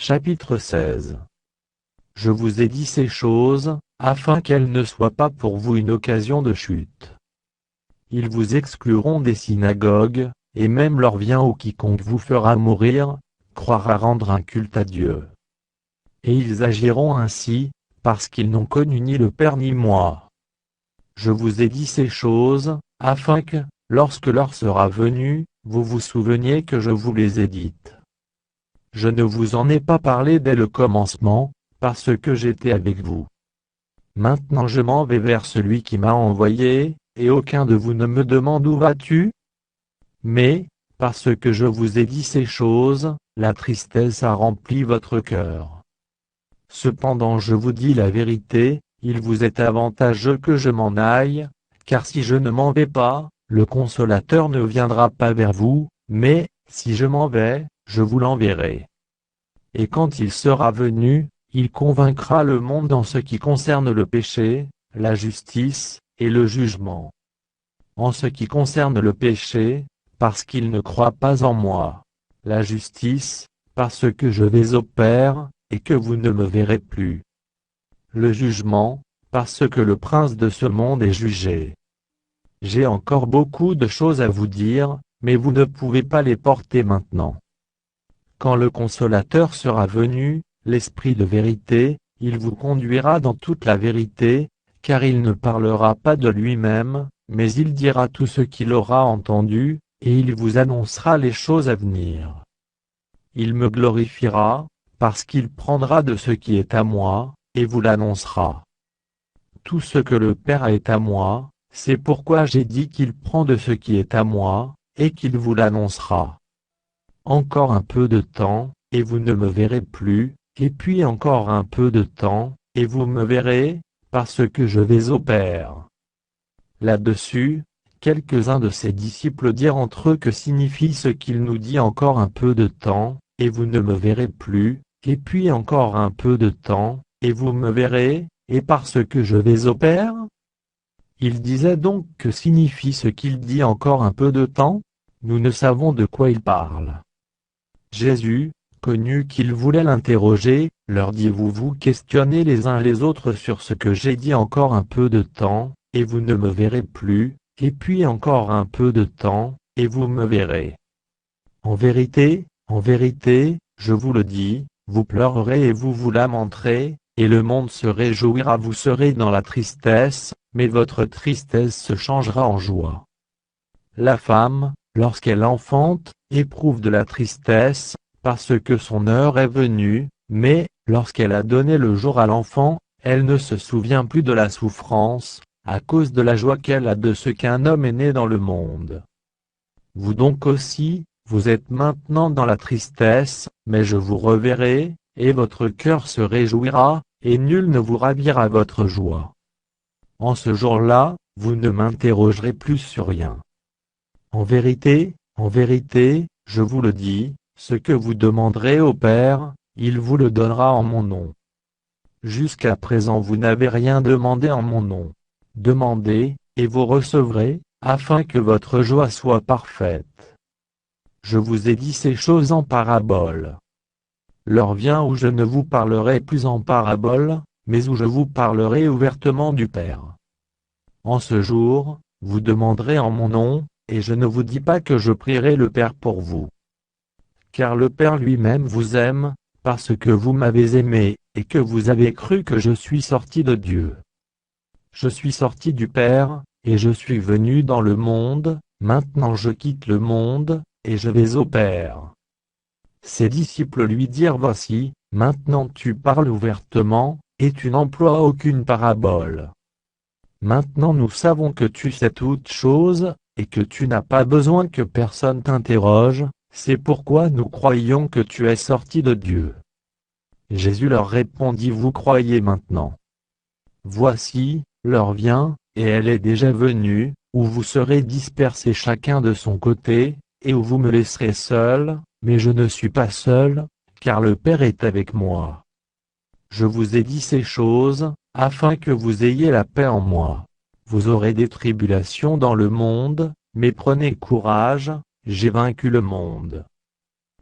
Chapitre 16. Je vous ai dit ces choses, afin qu'elles ne soient pas pour vous une occasion de chute. Ils vous excluront des synagogues, et même l'heure vient où quiconque vous fera mourir, croira rendre un culte à Dieu. Et ils agiront ainsi, parce qu'ils n'ont connu ni le Père ni moi. Je vous ai dit ces choses, afin que, lorsque l'heure sera venue, vous vous souveniez que je vous les ai dites. Je ne vous en ai pas parlé dès le commencement, parce que j'étais avec vous. Maintenant je m'en vais vers celui qui m'a envoyé, et aucun de vous ne me demande où vas-tu? Mais, parce que je vous ai dit ces choses, la tristesse a rempli votre cœur. Cependant je vous dis la vérité, il vous est avantageux que je m'en aille, car si je ne m'en vais pas, le Consolateur ne viendra pas vers vous, mais, si je m'en vais, je vous l'enverrai. Et quand il sera venu, il convaincra le monde en ce qui concerne le péché, la justice, et le jugement. En ce qui concerne le péché, parce qu'il ne croit pas en moi. La justice, parce que je vais au Père, et que vous ne me verrez plus. Le jugement, parce que le prince de ce monde est jugé. J'ai encore beaucoup de choses à vous dire, mais vous ne pouvez pas les porter maintenant. Quand le Consolateur sera venu, l'Esprit de vérité, il vous conduira dans toute la vérité, car il ne parlera pas de lui-même, mais il dira tout ce qu'il aura entendu, et il vous annoncera les choses à venir. Il me glorifiera, parce qu'il prendra de ce qui est à moi, et vous l'annoncera. Tout ce que le Père est à moi, c'est pourquoi j'ai dit qu'il prend de ce qui est à moi, et qu'il vous l'annoncera. Encore un peu de temps, et vous ne me verrez plus, et puis encore un peu de temps, et vous me verrez, parce que je vais au Père. Là-dessus, quelques-uns de ses disciples dirent entre eux que signifie ce qu'il nous dit encore un peu de temps, et vous ne me verrez plus, et puis encore un peu de temps, et vous me verrez, et parce que je vais au Père? Il disait donc que signifie ce qu'il dit encore un peu de temps? Nous ne savons de quoi il parle. Jésus, connu qu'il voulait l'interroger, leur dit vous questionnez les uns les autres sur ce que j'ai dit encore un peu de temps, et vous ne me verrez plus, et puis encore un peu de temps, et vous me verrez. En vérité, je vous le dis, vous pleurerez et vous vous lamenterez, et le monde se réjouira, vous serez dans la tristesse, mais votre tristesse se changera en joie. La femme, lorsqu'elle enfante, éprouve de la tristesse, parce que son heure est venue, mais, lorsqu'elle a donné le jour à l'enfant, elle ne se souvient plus de la souffrance, à cause de la joie qu'elle a de ce qu'un homme est né dans le monde. Vous donc aussi, vous êtes maintenant dans la tristesse, mais je vous reverrai, et votre cœur se réjouira, et nul ne vous ravira votre joie. En ce jour-là, vous ne m'interrogerez plus sur rien. En vérité, je vous le dis, ce que vous demanderez au Père, il vous le donnera en mon nom. Jusqu'à présent vous n'avez rien demandé en mon nom. Demandez, et vous recevrez, afin que votre joie soit parfaite. Je vous ai dit ces choses en parabole. L'heure vient où je ne vous parlerai plus en parabole, mais où je vous parlerai ouvertement du Père. En ce jour, vous demanderez en mon nom, et je ne vous dis pas que je prierai le Père pour vous. Car le Père lui-même vous aime, parce que vous m'avez aimé, et que vous avez cru que je suis sorti de Dieu. Je suis sorti du Père, et je suis venu dans le monde, maintenant je quitte le monde, et je vais au Père. Ses disciples lui dirent voici, maintenant tu parles ouvertement, et tu n'emploies aucune parabole. Maintenant nous savons que tu sais toutes choses, et que tu n'as pas besoin que personne t'interroge, c'est pourquoi nous croyons que tu es sorti de Dieu. Jésus leur répondit vous croyez maintenant. Voici, l'heure vient, et elle est déjà venue, où vous serez dispersés chacun de son côté, et où vous me laisserez seul, mais je ne suis pas seul, car le Père est avec moi. Je vous ai dit ces choses, afin que vous ayez la paix en moi. Vous aurez des tribulations dans le monde, mais prenez courage, j'ai vaincu le monde.